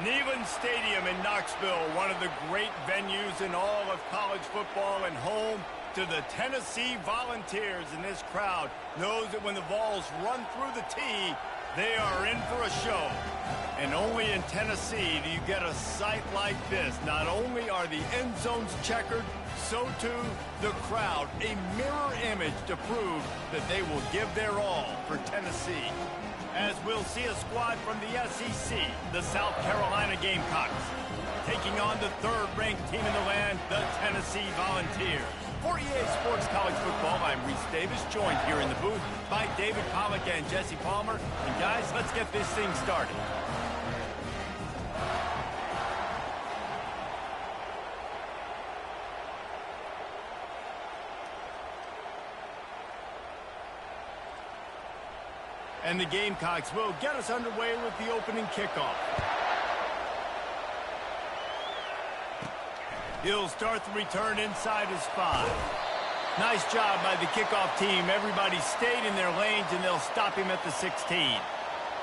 Neyland Stadium in Knoxville, one of the great venues in all of college football and home to the Tennessee Volunteers. And this crowd knows that when the Vols run through the tee, they are in for a show. And only in Tennessee do you get a sight like this. Not only are the end zones checkered, so too the crowd, a mirror image to prove that they will give their all for Tennessee. As we'll see a squad from the SEC, the South Carolina Gamecocks, taking on the third-ranked team in the land, the Tennessee Volunteers. For EA Sports College Football, I'm Reese Davis, joined here in the booth by David Pollack and Jesse Palmer. And guys, let's get this thing started. And the Gamecocks will get us underway with the opening kickoff. He'll start the return inside his 5. Nice job by the kickoff team. Everybody stayed in their lanes, and they'll stop him at the 16.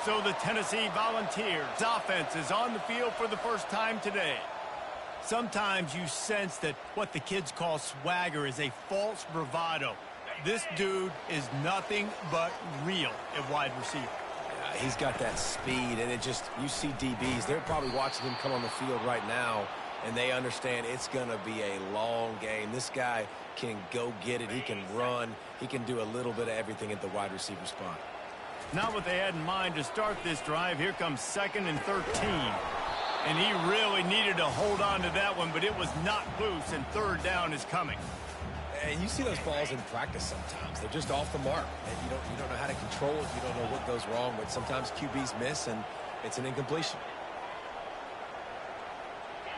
So the Tennessee Volunteers offense is on the field for the first time today. Sometimes you sense that what the kids call swagger is a false bravado. This dude is nothing but real at wide receiver. Yeah, he's got that speed, and you see DBs, they're probably watching him come on the field right now, and they understand it's going to be a long game. This guy can go get it. He can run. He can do a little bit of everything at the wide receiver spot. Not what they had in mind to start this drive. Here comes 2nd and 13. And he really needed to hold on to that one, but it was not loose, and 3rd down is coming. And you see those balls in practice sometimes. They're just off the mark. And you don't know how to control it. You don't know what goes wrong, but sometimes QBs miss, and it's an incompletion.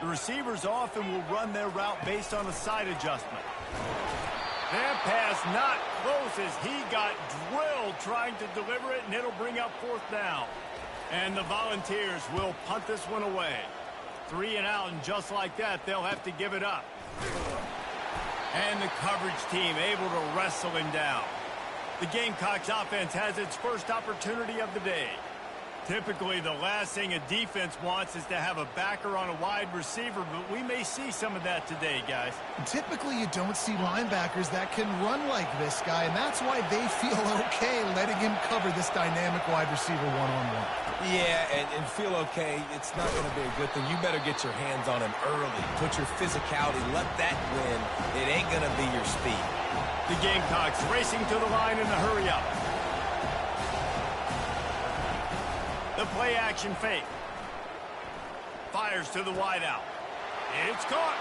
The receivers often will run their route based on a side adjustment. That pass not close as he got drilled trying to deliver it, and it'll bring up 4th down. And the Volunteers will punt this one away. 3 and out, and just like that, they'll have to give it up. And the coverage team able to wrestle him down. The Gamecocks offense has its first opportunity of the day. Typically, the last thing a defense wants is to have a backer on a wide receiver, but we may see some of that today, guys. Typically, you don't see linebackers that can run like this guy, and that's why they feel okay letting him cover this dynamic wide receiver one-on-one. Yeah, and feel okay, it's not going to be a good thing. You better get your hands on him early. Put your physicality, let that win. It ain't going to be your speed. The Gamecocks racing to the line in a hurry-up. The play-action fake. Fires to the wideout. It's caught.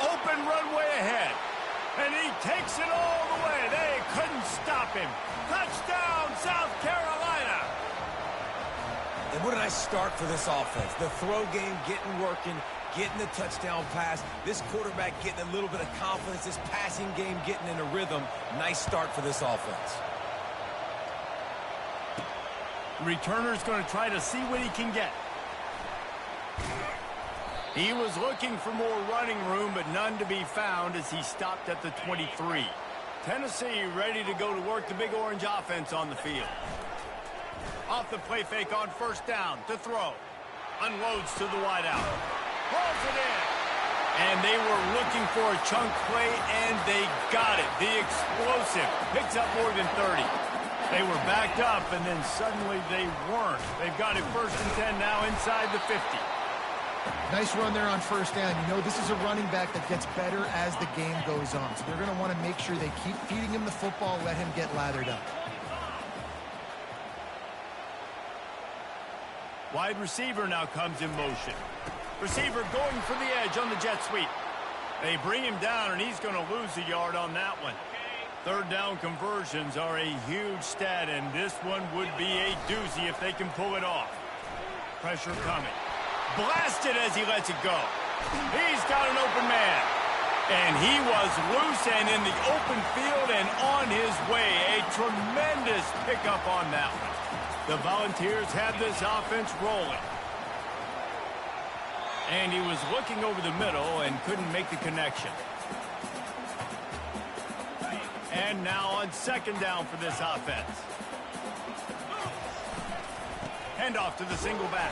Open runway ahead. And he takes it all the way. They couldn't stop him. Touchdown, South Carolina. And what a nice start for this offense. The throw game getting working, getting the touchdown pass. This quarterback getting a little bit of confidence. This passing game getting in a rhythm. Nice start for this offense. Returner's going to try to see what he can get. He was looking for more running room, but none to be found as he stopped at the 23. Tennessee ready to go to work the Big Orange offense on the field. Off the play fake on 1st down to throw. Unloads to the wideout. Pulls it in. And they were looking for a chunk play, and they got it. The explosive picks up more than 30. They were backed up, and then suddenly they weren't. They've got it 1st and 10 now inside the 50. Nice run there on 1st down. You know, this is a running back that gets better as the game goes on. So they're going to want to make sure they keep feeding him the football, let him get lathered up. Wide receiver now comes in motion. Receiver going for the edge on the jet sweep. They bring him down, and he's going to lose a yard on that one. 3rd down conversions are a huge stat, and this one would be a doozy if they can pull it off. Pressure coming. Blasted as he lets it go. He's got an open man. And he was loose and in the open field and on his way. A tremendous pickup on that one. The Volunteers have this offense rolling. And he was looking over the middle and couldn't make the connection. And now on 2nd down for this offense. Handoff to the single back.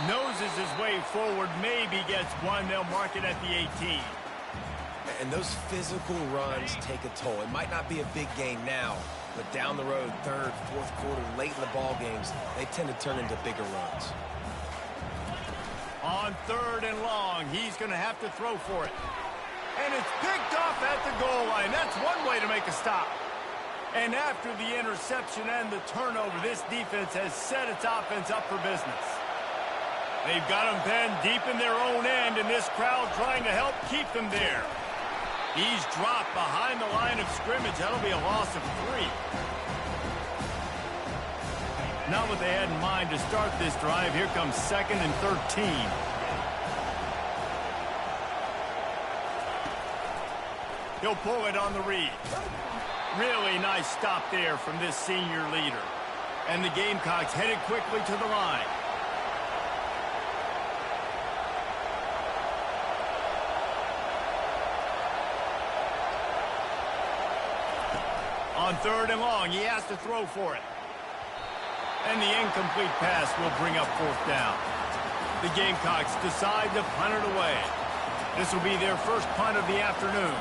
Noses his way forward, maybe gets one. They'll mark it at the 18. And those physical runs take a toll. It might not be a big gain now, but down the road, 3rd, 4th quarter, late in the ball games, they tend to turn into bigger runs. On 3rd and long, he's going to have to throw for it. And it's picked off at the goal line. That's one way to make a stop. And after the interception and the turnover, this defense has set its offense up for business. They've got them penned deep in their own end, and this crowd trying to help keep them there. He's dropped behind the line of scrimmage. That'll be a loss of 3. Not what they had in mind to start this drive. Here comes 2nd and 13. He'll pull it on the read. Really nice stop there from this senior leader. And the Gamecocks headed quickly to the line. On 3rd and long, he has to throw for it. And the incomplete pass will bring up 4th down. The Gamecocks decide to punt it away. This will be their first punt of the afternoon.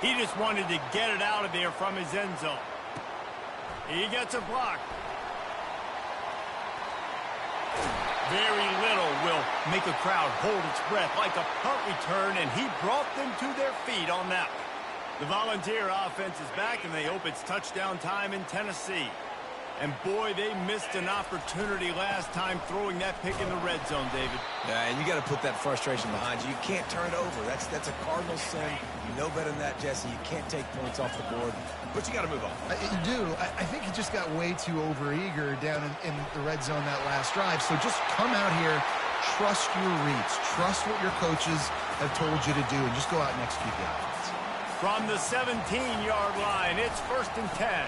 He just wanted to get it out of there from his end zone. He gets a block. Very little will make a crowd hold its breath like a punt return, and he brought them to their feet on that one. The Volunteer offense is back, and they hope it's touchdown time in Tennessee. And, boy, they missed an opportunity last time throwing that pick in the red zone, David. Yeah, and you got to put that frustration behind you. You can't turn it over. That's a Cardinal sin. You know better than that, Jesse. You can't take points off the board, but you got to move on. You do. I think he just got way too overeager down in the red zone that last drive. So just come out here, trust your reads, trust what your coaches have told you to do, and just go out and execute the offense. From the 17-yard line, it's 1st and 10.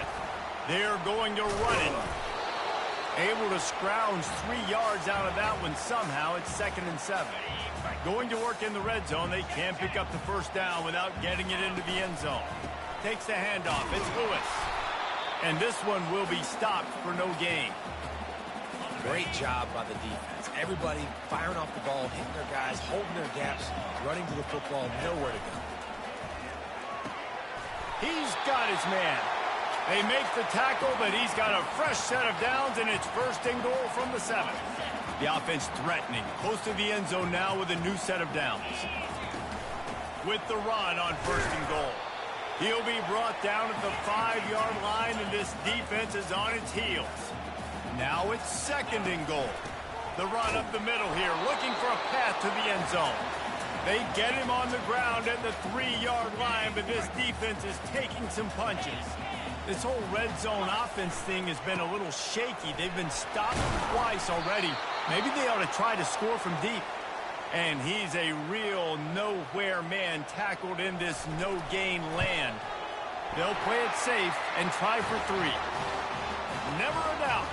They're going to run it. Able to scrounge 3 yards out of that one somehow. It's 2nd and 7. Going to work in the red zone. They can't pick up the 1st down without getting it into the end zone. Takes the handoff. It's Lewis. And this one will be stopped for no gain. Great job by the defense. Everybody firing off the ball, hitting their guys, holding their gaps, running to the football, nowhere to go. He's got his man. They make the tackle, but he's got a fresh set of downs, and it's 1st and goal from the 7. The offense threatening, close to the end zone now with a new set of downs. With the run on 1st and goal. He'll be brought down at the 5-yard line, and this defense is on its heels. Now it's 2nd and goal. The run up the middle here, looking for a path to the end zone. They get him on the ground at the 3-yard line, but this defense is taking some punches. This whole red zone offense thing has been a little shaky. They've been stopped twice already. Maybe they ought to try to score from deep. And he's a real nowhere man tackled in this no-gain land. They'll play it safe and try for 3. Never a doubt.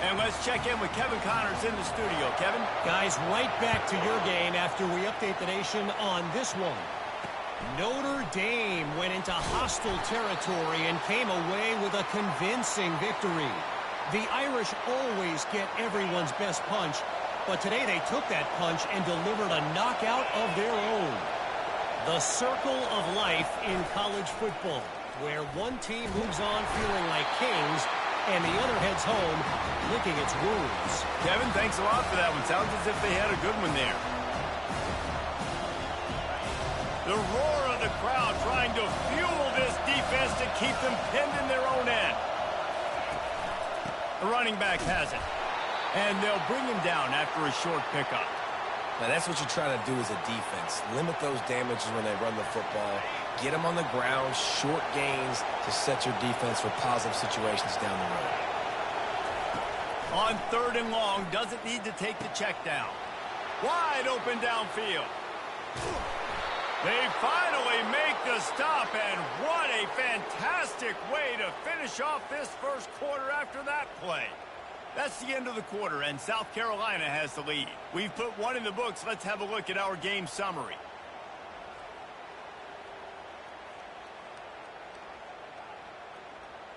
And let's check in with Kevin Connors in the studio. Kevin? Guys, right back to your game after we update the nation on this one. Notre Dame went into hostile territory and came away with a convincing victory. The Irish always get everyone's best punch, But today they took that punch and delivered a knockout of their own. The circle of life in college football, where one team moves on feeling like kings and the other heads home licking its wounds. Kevin, thanks a lot for that one. Sounds as if they had a good one there. The roar of the crowd trying to fuel this defense to keep them pinned in their own end. The running back has it. And they'll bring him down after a short pickup. Now, that's what you try to do as a defense. Limit those damages when they run the football. Get them on the ground, short gains to set your defense for positive situations down the road. On 3rd and long, doesn't need to take the check down. Wide open downfield. They finally make the stop, and what a fantastic way to finish off this first quarter after that play. That's the end of the quarter, and South Carolina has the lead. We've put one in the books. Let's have a look at our game summary.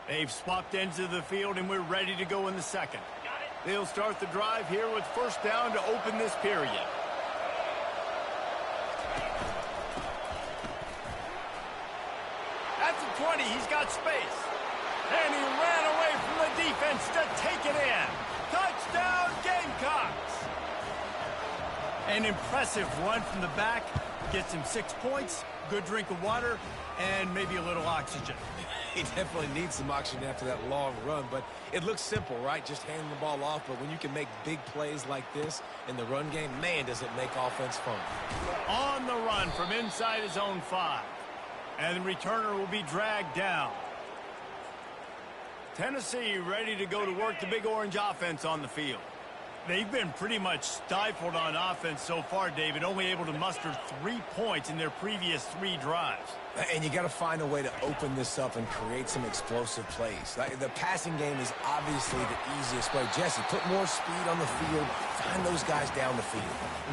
They've swapped ends of the field, and we're ready to go in the second. They'll start the drive here with first down to open this period. At the 20, he's got space. And he ran away from the defense to take it in. Touchdown, Gamecocks! An impressive run from the back. Gets him 6 points, good drink of water, and maybe a little oxygen. He definitely needs some oxygen after that long run, but it looks simple, right? Just handing the ball off, but when you can make big plays like this in the run game, man, does it make offense fun. On the run from inside his own 5. And the returner will be dragged down. Tennessee ready to go to work the Big Orange offense on the field. They've been pretty much stifled on offense so far, David, only able to muster 3 points in their previous 3 drives. And you got to find a way to open this up and create some explosive plays. The passing game is obviously the easiest way. Jesse, put more speed on the field. Find those guys down the field.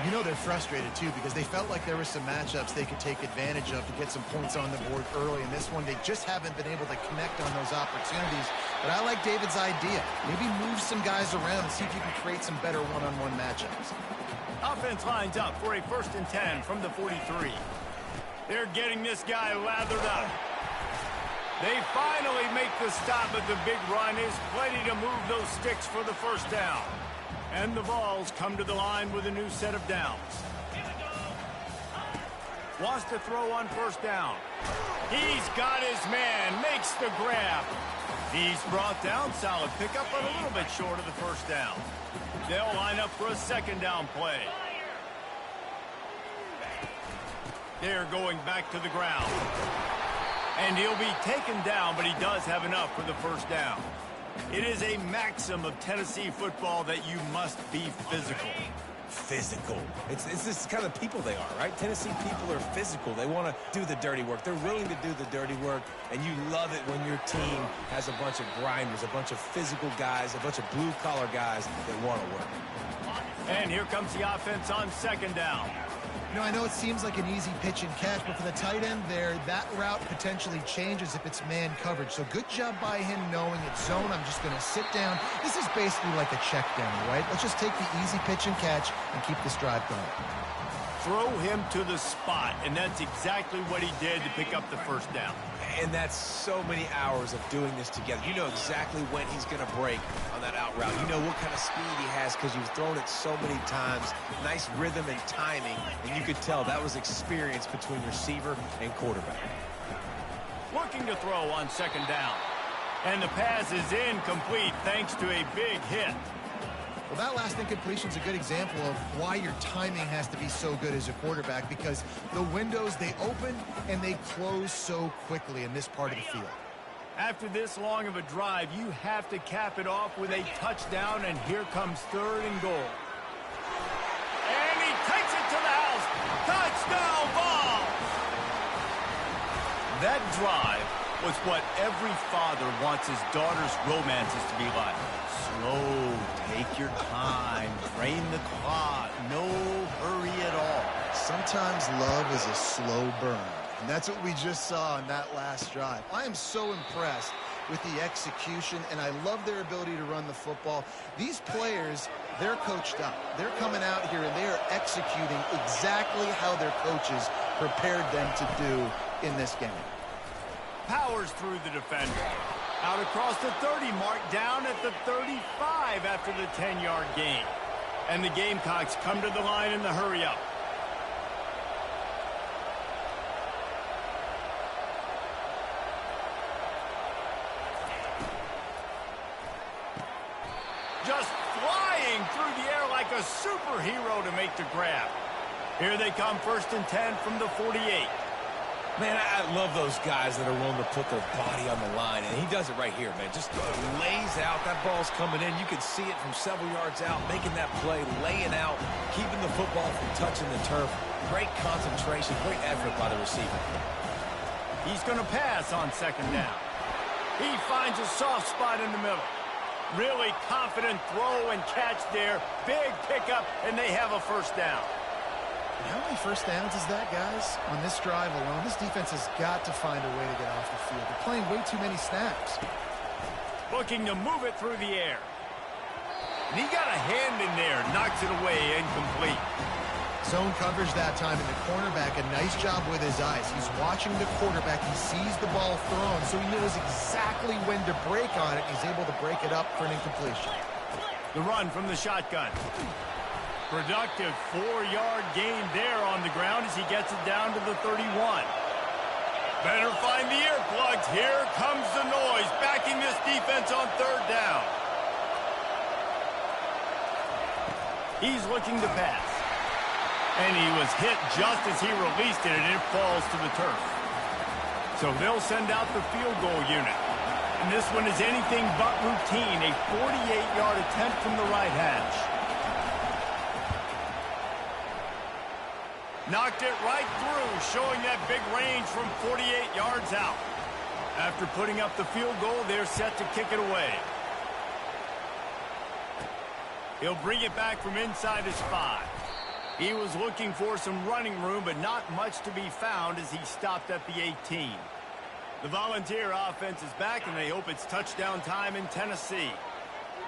You know they're frustrated, too, because they felt like there were some matchups they could take advantage of to get some points on the board early. In this one, they just haven't been able to connect on those opportunities. But I like David's idea. Maybe move some guys around and see if you can create some better one-on-one matchups. Offense lines up for a 1st and 10 from the 43. They're getting this guy lathered up. They finally make the stop, but the big run is plenty to move those sticks for the first down. And the Vols come to the line with a new set of downs. Wants to throw on first down. He's got his man, makes the grab. He's brought down, solid pickup, but a little bit short of the first down. They'll line up for a 2nd down play. They're going back to the ground. And he'll be taken down, but he does have enough for the first down. It is a maxim of Tennessee football that you must be physical. Physical. It's this kind of people they are, right? Tennessee people are physical. They want to do the dirty work. They're willing to do the dirty work, and you love it when your team has a bunch of grinders, a bunch of physical guys, a bunch of blue-collar guys that want to work. And here comes the offense on 2nd down. You know, I know it seems like an easy pitch and catch, but for the tight end there, that route potentially changes if it's man coverage. So good job by him knowing it's zone. I'm just going to sit down. This is basically like a check down, right? Let's just take the easy pitch and catch and keep this drive going. Throw him to the spot, and that's exactly what he did to pick up the first down. And that's so many hours of doing this together. You know exactly when he's going to break on that out route. You know what kind of speed he has because you've thrown it so many times. Nice rhythm and timing, and you could tell that was experience between receiver and quarterback. Looking to throw on 2nd down. And the pass is incomplete thanks to a big hit. Well, that last incompletion is a good example of why your timing has to be so good as a quarterback, because the windows, they open and they close so quickly in this part of the field. After this long of a drive, you have to cap it off with a touchdown, and here comes 3rd and goal. And he takes it to the house. Touchdown, Vols! That drive was what every father wants his daughter's romances to be like. Slow, take your time, drain the clock, no hurry at all. Sometimes love is a slow burn, and that's what we just saw on that last drive. I am so impressed with the execution, and I love their ability to run the football. These players, they're coached up. They're coming out here, and they are executing exactly how their coaches prepared them to do in this game. Powers through the defender. Out across the 30, marked down at the 35 after the 10-yard gain. And the Gamecocks come to the line in the hurry-up. Just flying through the air like a superhero to make the grab. Here they come, 1st and 10 from the 48. Man, I love those guys that are willing to put their body on the line, and he does it right here, man. Just lays out. That ball's coming in. You can see it from several yards out, making that play, laying out, keeping the football from touching the turf. Great concentration, great effort by the receiver. He's going to pass on 2nd down. He finds a soft spot in the middle. Really confident throw and catch there. Big pickup, and they have a 1st down. How many 1st downs is that, guys? On this drive alone, this defense has got to find a way to get off the field. They're playing way too many snaps. Looking to move it through the air. And he got a hand in there, knocks it away, incomplete. Zone coverage that time, and the cornerback, a nice job with his eyes. He's watching the quarterback. He sees the ball thrown, so he knows exactly when to break on it. He's able to break it up for an incompletion. The run from the shotgun. Productive 4-yard gain there on the ground as he gets it down to the 31. Better find the earplugs. Here comes the noise, backing this defense on 3rd down. He's looking to pass. And he was hit just as he released it, and it falls to the turf. So they'll send out the field goal unit. And this one is anything but routine, a 48-yard attempt from the right hash. Knocked it right through, showing that big range from 48 yards out. After putting up the field goal, they're set to kick it away. He'll bring it back from inside his 5. He was looking for some running room, but not much to be found as he stopped at the 18. The Volunteer offense is back, and they hope it's touchdown time in Tennessee.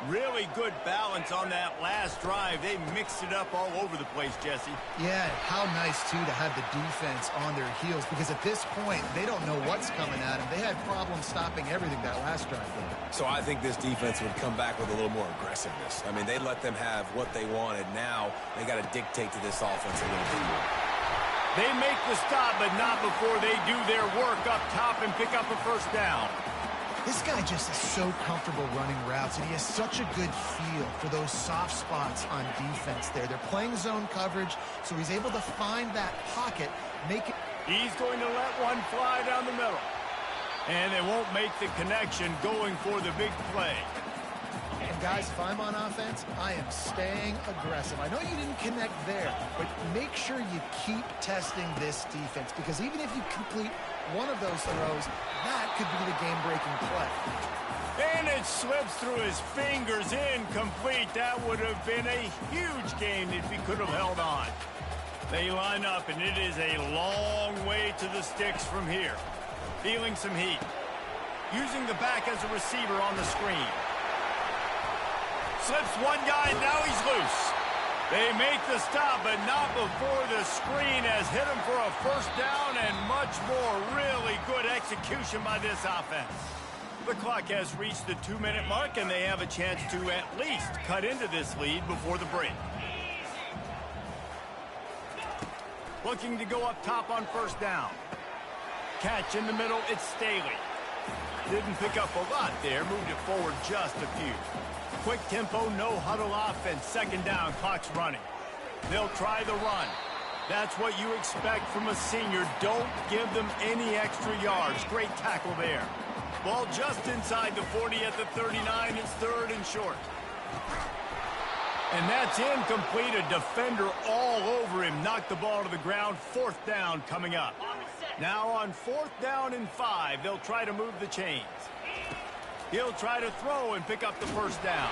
Really good balance on that last drive. They mixed it up all over the place, Jesse. Yeah, how nice, too, to have the defense on their heels, because at this point, they don't know what's coming at them. They had problems stopping everything that last drive did. So I think this defense would come back with a little more aggressiveness. I mean, they let them have what they wanted. Now they got to dictate to this offense a little bit more. They make the stop, but not before they do their work up top and pick up a 1st down. This guy just is so comfortable running routes, and he has such a good feel for those soft spots on defense there. They're playing zone coverage, so he's able to find that pocket, make it. He's going to let one fly down the middle. And they won't make the connection, going for the big play. And guys, if I'm on offense, I am staying aggressive. I know you didn't connect there, but make sure you keep testing this defense, because even if you complete one of those throws, that could be the game-breaking play. And it slips through his fingers, incomplete. That would have been a huge gain if he could have held on. They line up, and it is a long way to the sticks from here. Feeling some heat. Using the back as a receiver on the screen. Slips one guy, now he's loose. They make the stop, but not before the screen has hit him for a 1st down and much more. Really good execution by this offense. The clock has reached the 2-minute mark, and they have a chance to at least cut into this lead before the break. Looking to go up top on 1st down. Catch in the middle, it's Staley. Didn't pick up a lot there, moved it forward just a few. Quick tempo, no huddle offense. 2nd down, clock's running. They'll try the run. That's what you expect from a senior. Don't give them any extra yards. Great tackle there. Ball just inside the 40 at the 39. It's 3rd and short. And that's incomplete. A defender all over him. Knocked the ball to the ground. 4th down coming up. Now on 4th down and 5, they'll try to move the chains. He'll try to throw and pick up the 1st down.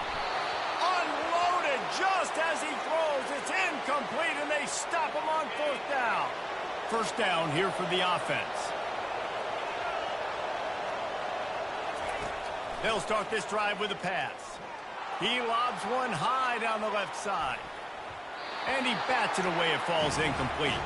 Unloaded just as he throws. It's incomplete, and they stop him on 4th down. 1st down here for the offense. They'll start this drive with a pass. He lobs one high down the left side. And he bats it away. It falls incomplete.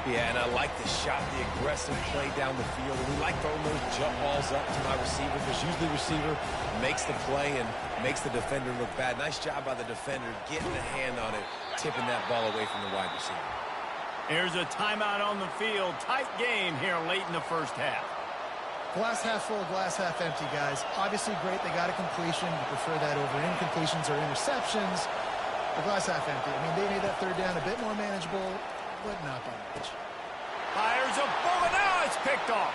Yeah, and I like the shot, the aggressive play down the field. And we like throwing those jump balls up to my receiver because usually the receiver makes the play and makes the defender look bad. Nice job by the defender getting a hand on it, tipping that ball away from the wide receiver. Here's a timeout on the field. Tight game here late in the first half. Glass half full, glass half empty, guys. Obviously great, they got a completion. You prefer that over incompletions or interceptions. The glass half empty. I mean, they made that third down a bit more manageable, but not by much. Fires a bullet. Now it's picked off.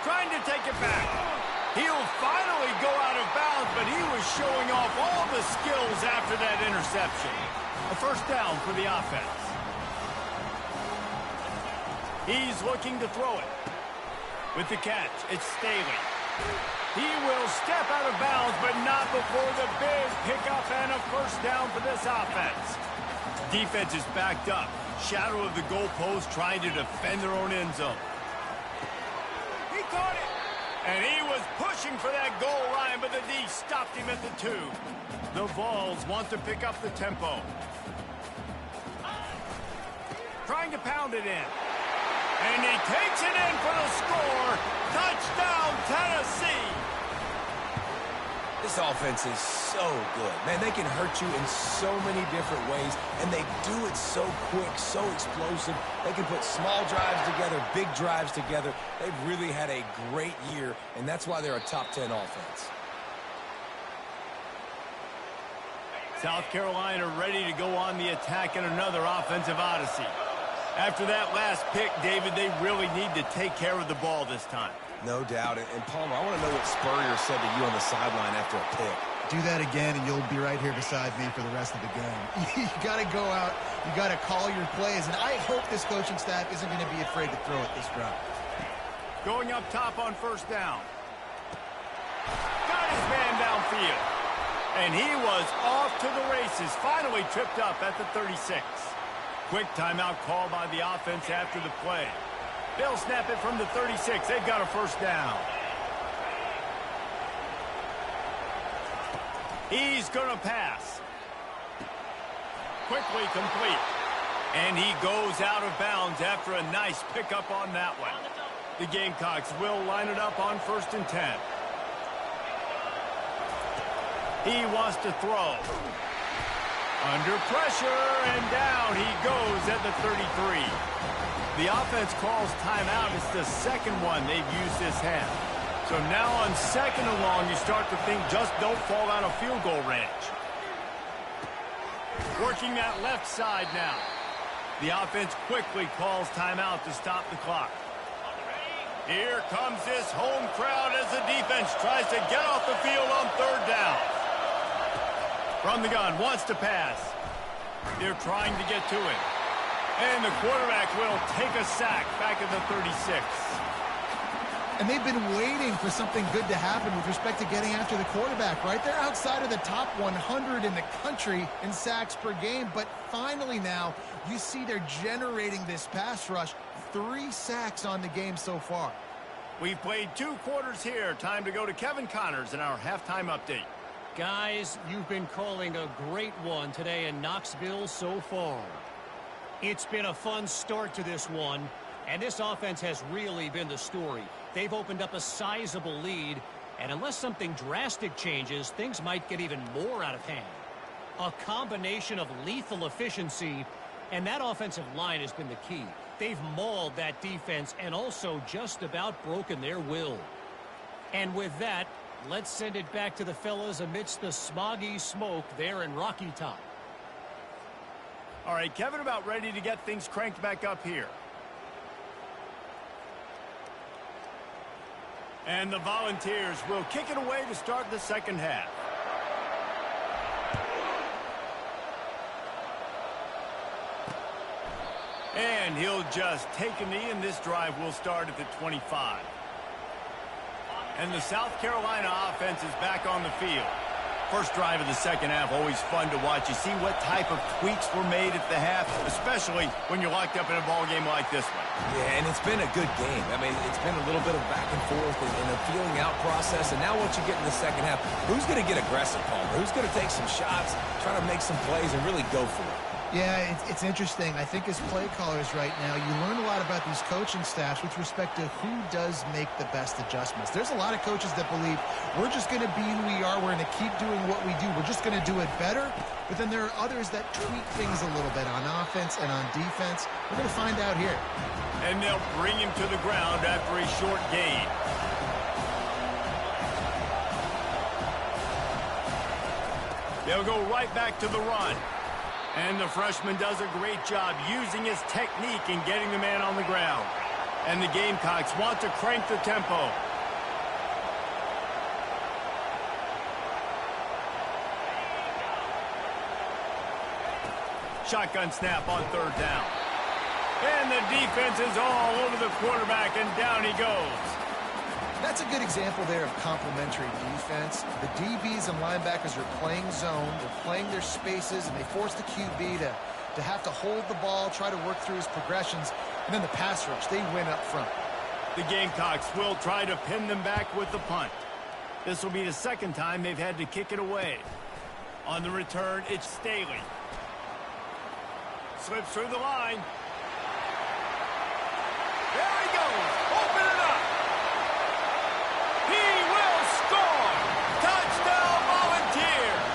Trying to take it back. He'll finally go out of bounds, but he was showing off all the skills after that interception. A first down for the offense. He's looking to throw it. With the catch, it's Staley. He will step out of bounds, but not before the big pickup and a first down for this offense. Defense is backed up. Shadow of the goalpost trying to defend their own end zone. He caught it. And he was pushing for that goal line, but the D stopped him at the 2. The Vols want to pick up the tempo. Trying to pound it in. And he takes it in for the score. Touchdown, Tennessee. This offense is so good. Man, they can hurt you in so many different ways, and they do it so quick, so explosive. They can put small drives together, big drives together. They've really had a great year, and that's why they're a top 10 offense. South Carolina ready to go on the attack in another offensive odyssey. After that last pick, David, they really need to take care of the ball this time. No doubt. And Palmer, I want to know what Spurrier said to you on the sideline after a pick. Do that again, and you'll be right here beside me for the rest of the game. You got to go out. You got to call your plays, and I hope this coaching staff isn't going to be afraid to throw it this drive. Going up top on first down. Got his man downfield. And he was off to the races. Finally tripped up at the 36. Quick timeout call by the offense after the play. They'll snap it from the 36. They've got a first down. He's going to pass. Quickly complete. And he goes out of bounds after a nice pickup on that one. The Gamecocks will line it up on 1st and 10. He wants to throw. Under pressure, and down he goes at the 33. The offense calls timeout. It's the second one they've used this half. So now on 2nd and long, you start to think just don't fall out of field goal range. Working that left side now. The offense quickly calls timeout to stop the clock. Here comes this home crowd as the defense tries to get off the field on 3rd down. From the gun, wants to pass. They're trying to get to it. And the quarterback will take a sack back at the 36. And they've been waiting for something good to happen with respect to getting after the quarterback, right? They're outside of the top 100 in the country in sacks per game, but finally now you see they're generating this pass rush. 3 sacks on the game so far. We've played 2 quarters here. Time to go to Kevin Connors in our halftime update. Guys, you've been calling a great one today in Knoxville so far. It's been a fun start to this one, and this offense has really been the story. They've opened up a sizable lead, and unless something drastic changes, things might get even more out of hand. A combination of lethal efficiency, and that offensive line has been the key. They've mauled that defense and also just about broken their will. And with that, let's send it back to the fellas amidst the smoggy smoke there in Rocky Top. All right, Kevin, about ready to get things cranked back up here. And the Volunteers will kick it away to start the second half. And he'll just take a knee, and this drive will start at the 25. And the South Carolina offense is back on the field. First drive of the second half, always fun to watch. You see what type of tweaks were made at the half, especially when you're locked up in a ball game like this one. Yeah, and it's been a good game. I mean, it's been a little bit of back and forth and a feeling out process. And now what you get in the second half, who's going to get aggressive, Palmer? Who's going to take some shots, try to make some plays, and really go for it? Yeah, it's interesting. I think as play callers right now, you learn a lot about these coaching staffs with respect to who does make the best adjustments. There's a lot of coaches that believe we're just going to be who we are. We're going to keep doing what we do. We're just going to do it better. But then there are others that tweak things a little bit on offense and on defense. We're going to find out here. And they'll bring him to the ground after a short gain. They'll go right back to the run. And the freshman does a great job using his technique and getting the man on the ground. And the Gamecocks want to crank the tempo. Shotgun snap on third down. And the defense is all over the quarterback, and down he goes. That's a good example there of complementary defense. The DBs and linebackers are playing zone. They're playing their spaces, and they force the QB to have to hold the ball, try to work through his progressions. And then the pass rush, they win up front. The Gamecocks will try to pin them back with the punt. This will be the second time they've had to kick it away. On the return, it's Staley. Slips through the line. There he goes. Open it up. He will score! Touchdown, Volunteers!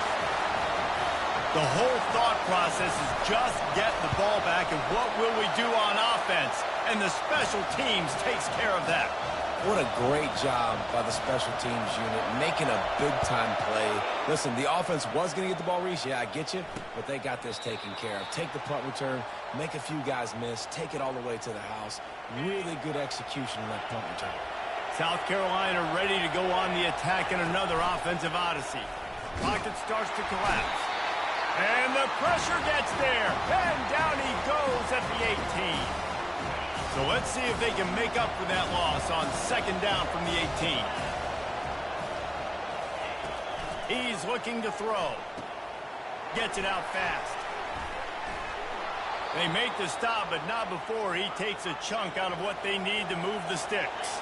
The whole thought process is just get the ball back, and what will we do on offense? And the special teams takes care of that. What a great job by the special teams unit, making a big-time play. Listen, the offense was going to get the ball, Reese. Yeah, I get you, but they got this taken care of. Take the punt return, make a few guys miss, take it all the way to the house. Really good execution on that punt return. South Carolina ready to go on the attack in another offensive odyssey. Pocket starts to collapse. And the pressure gets there. And down he goes at the 18. So let's see if they can make up for that loss on second down from the 18. He's looking to throw. Gets it out fast. They make the stop, but not before he takes a chunk out of what they need to move the sticks.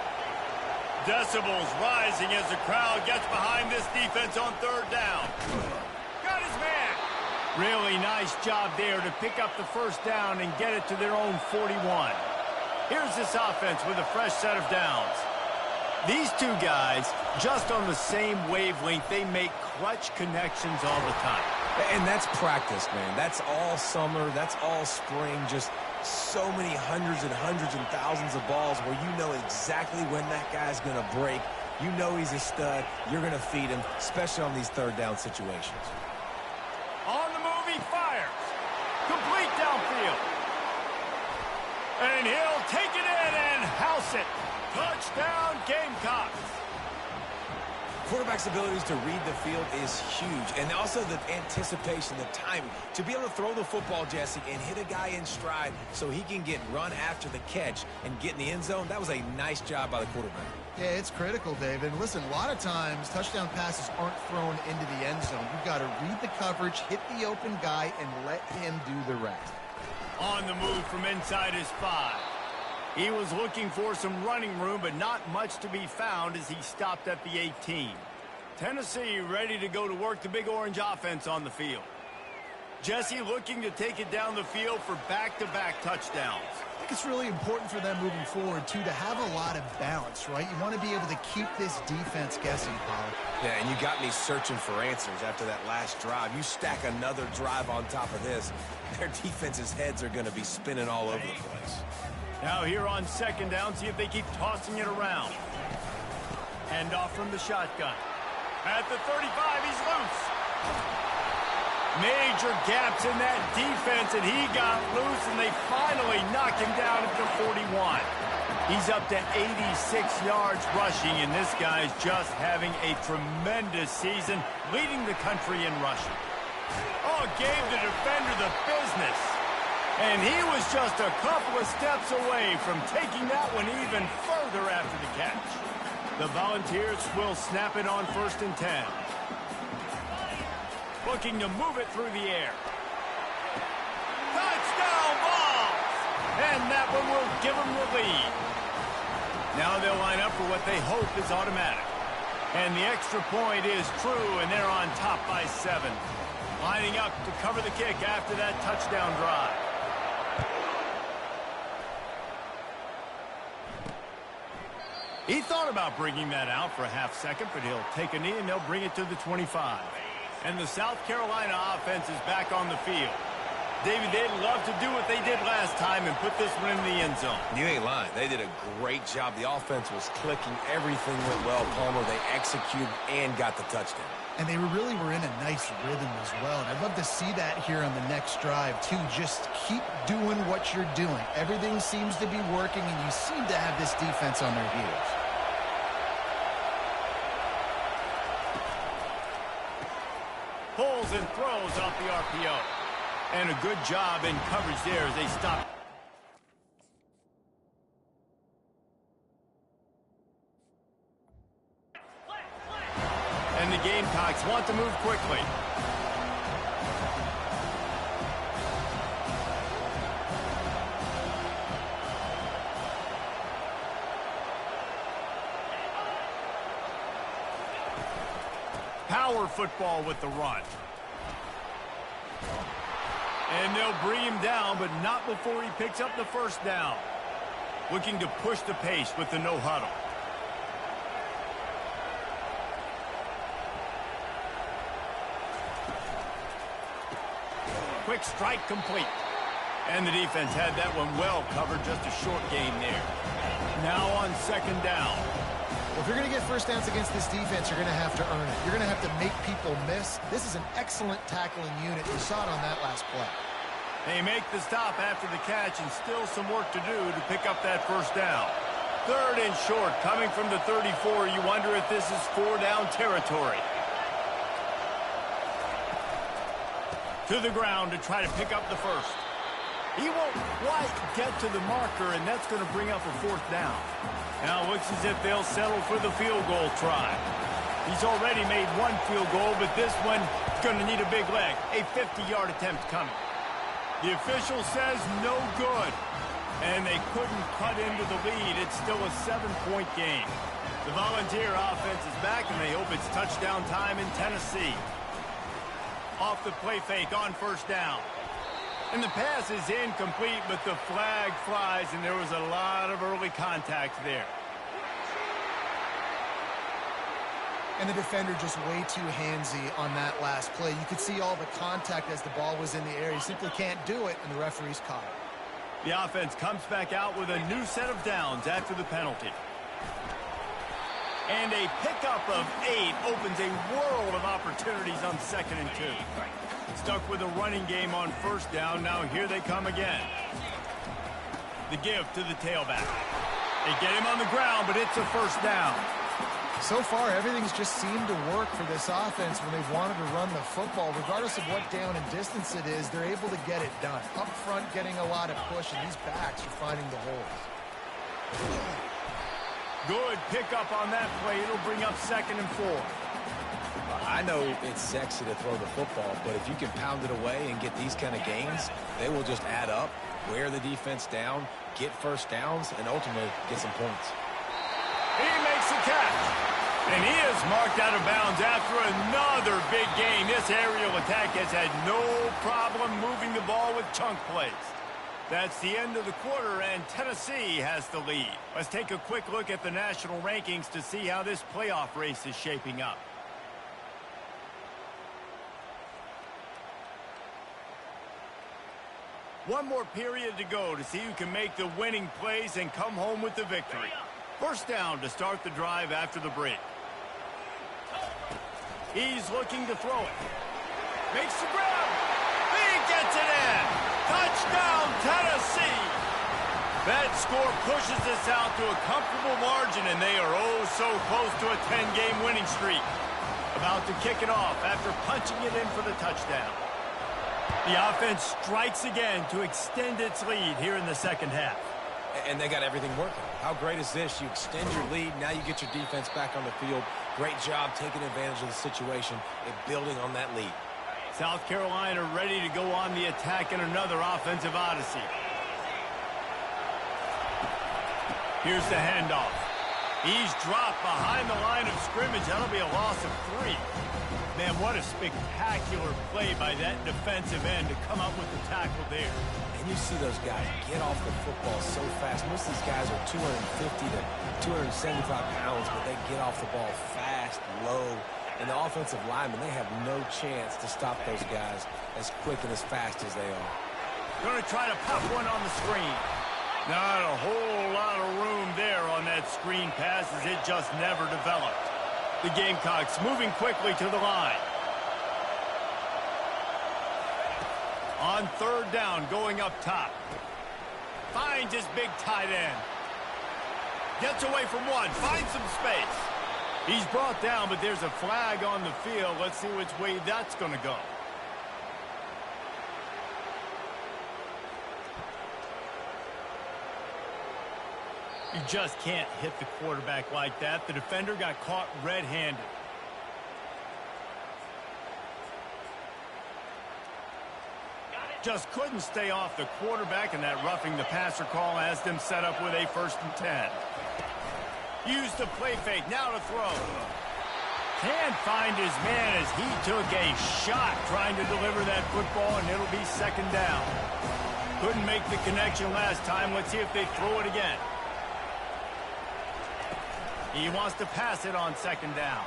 Decibels rising as the crowd gets behind this defense on third down. Got his man. Really nice job there to pick up the first down and get it to their own 41. Here's this offense with a fresh set of downs. These two guys, just on the same wavelength, they make clutch connections all the time. And that's practice, man. That's all summer. That's all spring. Just so many hundreds and thousands of balls where you know exactly when that guy's going to break. You know he's a stud. You're going to feed him, especially on these third down situations. On the move, he fires. Complete downfield. And he'll take it in and house it. Touchdown, Gamecocks. Quarterback's abilities to read the field is huge. And also the anticipation, the timing. To be able to throw the football, Jesse, and hit a guy in stride so he can get run after the catch and get in the end zone, that was a nice job by the quarterback. Yeah, it's critical, David. And listen, a lot of times touchdown passes aren't thrown into the end zone. You've got to read the coverage, hit the open guy, and let him do the rest. On the move from inside his 5. He was looking for some running room, but not much to be found as he stopped at the 18. Tennessee ready to go to work the Big Orange offense on the field. Jesse looking to take it down the field for back-to-back touchdowns. I think it's really important for them moving forward, too, to have a lot of balance, right? You want to be able to keep this defense guessing, Paul. Yeah, and you got me searching for answers after that last drive. You stack another drive on top of this, their defense's heads are going to be spinning all over the place. Now here on second down, see if they keep tossing it around. Hand off from the shotgun. At the 35, he's loose. Major gaps in that defense, and he got loose, and they finally knock him down at the 41. He's up to 86 yards rushing, and this guy's just having a tremendous season, leading the country in rushing. Oh, gave the defender the business. And he was just a couple of steps away from taking that one even further after the catch. The Volunteers will snap it on 1st and 10. Looking to move it through the air. Touchdown Vols! And that one will give them the lead. Now they'll line up for what they hope is automatic. And the extra point is true, and they're on top by 7. Lining up to cover the kick after that touchdown drive. He thought about bringing that out for a half second, but he'll take a knee and they'll bring it to the 25. And the South Carolina offense is back on the field. David, they'd love to do what they did last time and put this one in the end zone. You ain't lying. They did a great job. The offense was clicking. Everything went well, Palmer. They executed and got the touchdown. And they really were in a nice rhythm as well. And I'd love to see that here on the next drive, too. Just keep doing what you're doing. Everything seems to be working, and you seem to have this defense on their heels. Pulls and throws off the RPO. And a good job in coverage there as they stop. And the Gamecocks want to move quickly. Power football with the run. And they'll bring him down, but not before he picks up the first down. Looking to push the pace with the no huddle. Quick strike complete. And the defense had that one well covered, just a short gain there. Now on second down. Well, if you're going to get first downs against this defense, you're going to have to earn it. You're going to have to make people miss. This is an excellent tackling unit. You saw it on that last play. They make the stop after the catch, and still some work to do to pick up that first down. Third and short, coming from the 34. You wonder if this is 4-down territory. To the ground to try to pick up the first. He won't quite get to the marker, and that's going to bring up a fourth down. Now it looks as if they'll settle for the field goal try. He's already made one field goal, but this one is going to need a big leg. A 50-yard attempt coming. The official says no good. And they couldn't cut into the lead. It's still a 7-point game. The Volunteer offense is back, and they hope it's touchdown time in Tennessee. Off the play fake on first down. And the pass is incomplete, but the flag flies, and there was a lot of early contact there. And the defender just way too handsy on that last play. You could see all the contact as the ball was in the air. He simply can't do it, and the referee's caught it. The offense comes back out with a new set of downs after the penalty. And a pickup of 8 opens a world of opportunities on 2nd and 2. Stuck with a running game on first down. Now here they come again. The give to the tailback. They get him on the ground, but it's a first down. So far, everything's just seemed to work for this offense when they've wanted to run the football. Regardless of what down and distance it is, they're able to get it done. Up front, getting a lot of push, and these backs are finding the holes. Good pickup on that play. It'll bring up 2nd and 4. I know it's sexy to throw the football, but if you can pound it away and get these kind of gains, they will just add up, wear the defense down, get first downs, and ultimately get some points. He makes the catch. And he is marked out of bounds after another big gain. This aerial attack has had no problem moving the ball with chunk plays. That's the end of the quarter, and Tennessee has the lead. Let's take a quick look at the national rankings to see how this playoff race is shaping up. One more period to go to see who can make the winning plays and come home with the victory. First down to start the drive after the break. He's looking to throw it. Makes the grab. He gets it in. Touchdown, Tennessee. That score pushes this out to a comfortable margin, and they are oh so close to a 10-game winning streak. About to kick it off after punching it in for the touchdown. The offense strikes again to extend its lead here in the second half. And they got everything working. How great is this? You extend your lead, now you get your defense back on the field. Great job taking advantage of the situation and building on that lead. South Carolina ready to go on the attack in another offensive odyssey. Here's the handoff. He's dropped behind the line of scrimmage. That'll be a loss of 3. Man, what a spectacular play by that defensive end to come up with the tackle there. And you see those guys get off the football so fast. Most of these guys are 250 to 275 pounds, but they get off the ball fast, low. And the offensive linemen, they have no chance to stop those guys as quick and as fast as they are. Going to try to pop one on the screen. Not a whole lot of room there on that screen pass as it just never developed. The Gamecocks moving quickly to the line. On 3rd down, going up top. Finds his big tight end. Gets away from one, finds some space. He's brought down, but there's a flag on the field. Let's see which way that's going to go. You just can't hit the quarterback like that. The defender got caught red-handed. Just couldn't stay off the quarterback, and that roughing the passer call has them set up with a 1st and 10. Use the play fake, now to throw. Can't find his man as he took a shot trying to deliver that football, and it'll be 2nd down. Couldn't make the connection last time. Let's see if they throw it again. He wants to pass it on 2nd down.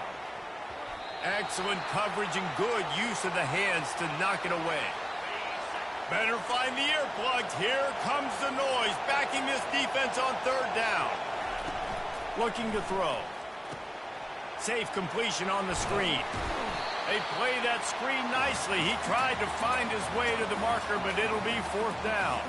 Excellent coverage and good use of the hands to knock it away. Better find the earplugs. Here comes the noise, backing this defense on 3rd down. Looking to throw. Safe completion on the screen. They play that screen nicely. He tried to find his way to the marker, but it'll be 4th down.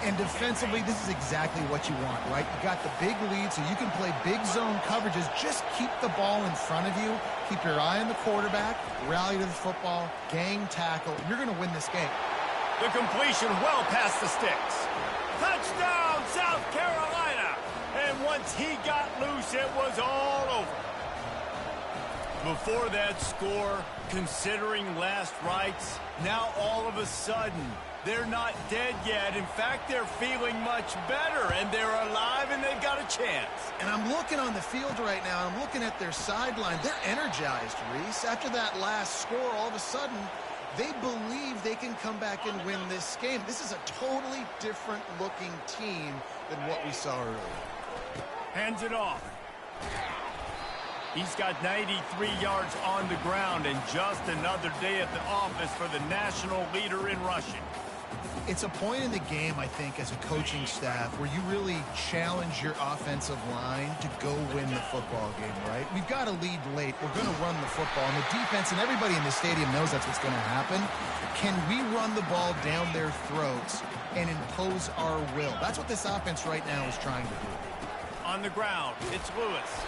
And defensively, this is exactly what you want, right? You got the big lead, so you can play big zone coverages. Just keep the ball in front of you. Keep your eye on the quarterback. Rally to the football. Gang tackle. You're going to win this game. The completion well past the sticks. Touchdown, South Carolina! And once he got loose, it was all over. Before that score, considering last rites, now all of a sudden, they're not dead yet. In fact, they're feeling much better, and they're alive, and they've got a chance. And I'm looking on the field right now, and I'm looking at their sideline. They're energized, Reese. After that last score, all of a sudden, they believe they can come back and win this game. This is a totally different-looking team than what we saw earlier. Hands it off. He's got 93 yards on the ground, and just another day at the office for the national leader in rushing. It's a point in the game, I think, as a coaching staff where you really challenge your offensive line to go win the football game, right? We've got to lead late. We're going to run the football. And the defense and everybody in the stadium knows that's what's going to happen. Can we run the ball down their throats and impose our will? That's what this offense right now is trying to do. On the ground, it's Lewis.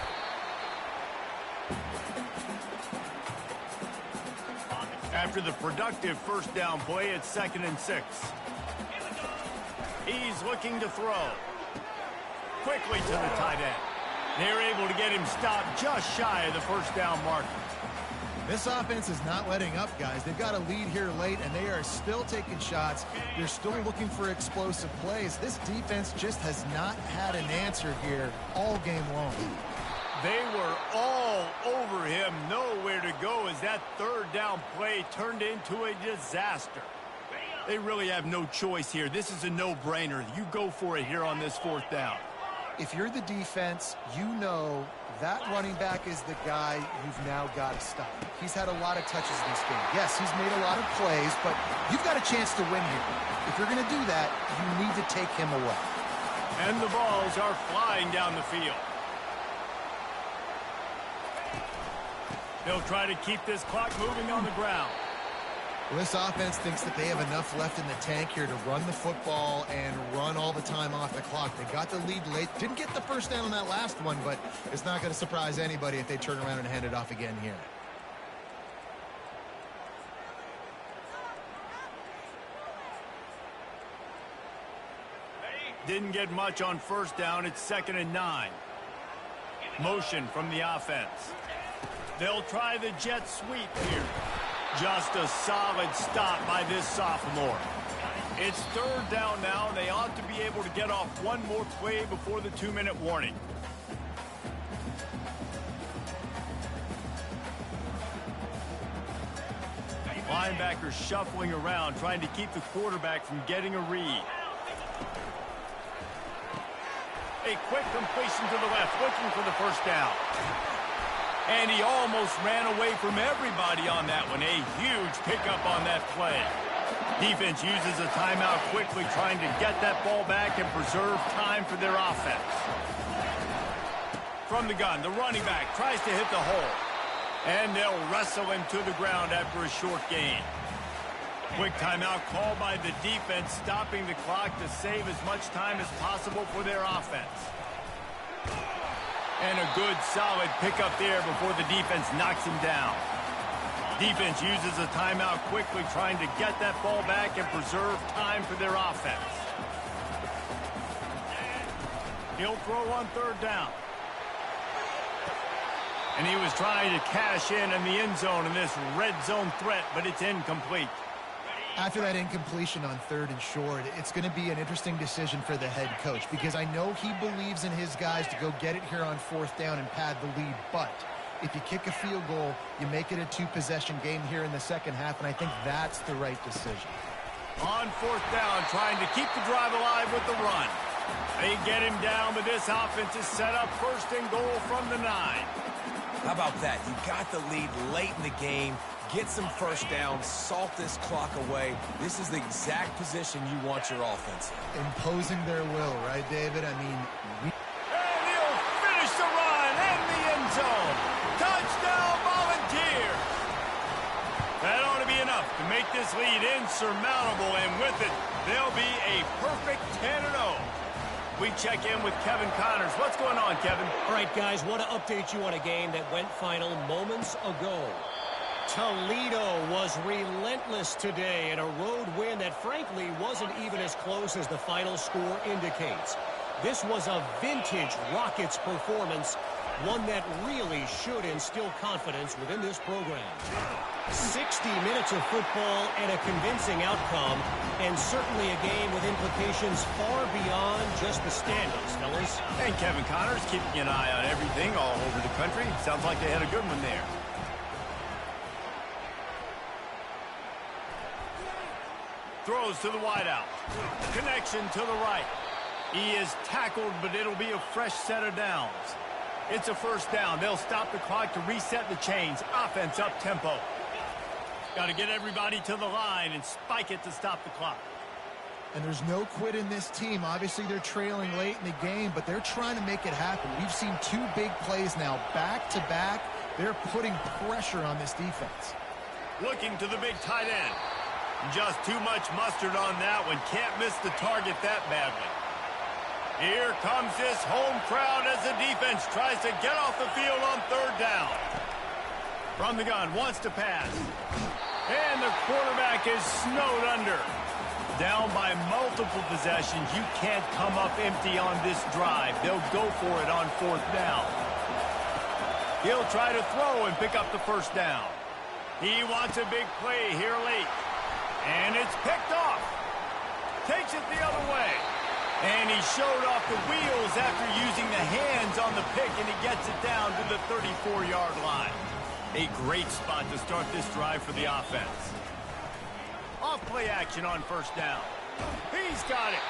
After the productive 1st down play, it's 2nd and 6. He's looking to throw. Quickly to the tight end. They're able to get him stopped just shy of the 1st down marker. This offense is not letting up, guys. They've got a lead here late, and they are still taking shots. They're still looking for explosive plays. This defense just has not had an answer here all game long. They were all over him, nowhere to go as that 3rd down play turned into a disaster. They really have no choice here. This is a no-brainer. You go for it here on this 4th down. If you're the defense, you know that running back is the guy you've now got to stop. He's had a lot of touches in this game. Yes, he's made a lot of plays, but you've got a chance to win here. If you're going to do that, you need to take him away. And the balls are flying down the field. They'll try to keep this clock moving on the ground. Well, this offense thinks that they have enough left in the tank here to run the football and run all the time off the clock. They got the lead late. Didn't get the 1st down on that last one, but it's not going to surprise anybody if they turn around and hand it off again here. Didn't get much on 1st down. It's 2nd and 9. Motion from the offense. They'll try the jet sweep here. Just a solid stop by this sophomore. It's third down now, and they ought to be able to get off one more play before the 2-minute warning. Linebacker shuffling around, trying to keep the quarterback from getting a read. A quick completion to the left, looking for the first down. And he almost ran away from everybody on that one. A huge pickup on that play. Defense uses a timeout quickly, trying to get that ball back and preserve time for their offense. From the gun, the running back tries to hit the hole. And they'll wrestle him to the ground after a short gain. Quick timeout called by the defense, stopping the clock to save as much time as possible for their offense. And a good, solid pickup there before the defense knocks him down. Defense uses a timeout quickly, trying to get that ball back and preserve time for their offense. He'll throw on third down. And he was trying to cash in the end zone in this red zone threat, but it's incomplete. After that incompletion on third and short, it's going to be an interesting decision for the head coach, because I know he believes in his guys to go get it here on fourth down and pad the lead. But if you kick a field goal, you make it a two-possession game here in the second half, and I think that's the right decision. On fourth down, trying to keep the drive alive with the run. They get him down, but this offense is set up first and goal from the 9. How about that? You got the lead late in the game. Get some first down, salt this clock away. This is the exact position you want your offense in. Imposing their will, right, David? I mean, and he'll finish the run in the end zone. Touchdown, Volunteer. That ought to be enough to make this lead insurmountable, and with it, they'll be a perfect 10-0. We check in with Kevin Connors. What's going on, Kevin? All right, guys, want to update you on a game that went final moments ago. Toledo was relentless today in a road win that frankly wasn't even as close as the final score indicates. This was a vintage Rockets performance, one that really should instill confidence within this program. 60 minutes of football and a convincing outcome, and certainly a game with implications far beyond just the standings, fellas. And Kevin Connors keeping an eye on everything all over the country. Sounds like they had a good one there. Throws to the wideout. Connection to the right. He is tackled, but it'll be a fresh set of downs. It's a first down. They'll stop the clock to reset the chains. Offense up tempo. Got to get everybody to the line and spike it to stop the clock. and there's no quit in this team. Obviously, they're trailing late in the game, but they're trying to make it happen. We've seen two big plays now, back-to-back. They're putting pressure on this defense. Looking to the big tight end. Just too much mustard on that one. Can't miss the target that badly. Here comes this home crowd as the defense tries to get off the field on third down. From the gun, wants to pass. And the quarterback is snowed under. Down by multiple possessions. You can't come up empty on this drive. They'll go for it on fourth down. He'll try to throw and pick up the first down. He wants a big play here late. And it's picked off. Takes it the other way. And he showed off the wheels after using the hands on the pick, and he gets it down to the 34-yard line. A great spot to start this drive for the offense. Off play action on first down. He's got it.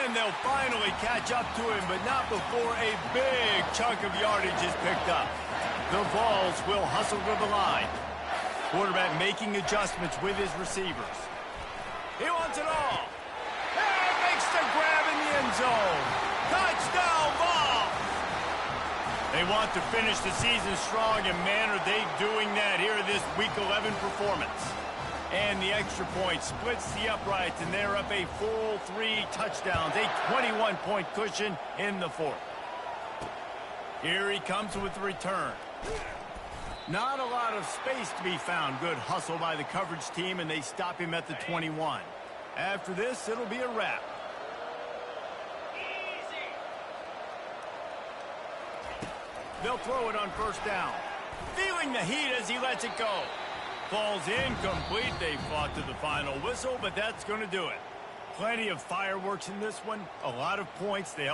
And they'll finally catch up to him, but not before a big chunk of yardage is picked up. The Vols will hustle to the line. Quarterback making adjustments with his receivers. He wants it all. And makes the grab in the end zone. Touchdown, Vols! They want to finish the season strong, and man, are they doing that here in this Week 11 performance. And the extra point splits the uprights, and they're up a full 3 touchdowns, a 21-point cushion in the fourth. Here he comes with the return. Not a lot of space to be found. Good hustle by the coverage team, and they stop him at the 21. After this, it'll be a wrap. They'll throw it on first down. Feeling the heat as he lets it go. Falls incomplete. They fought to the final whistle, but that's going to do it. Plenty of fireworks in this one. A lot of points. They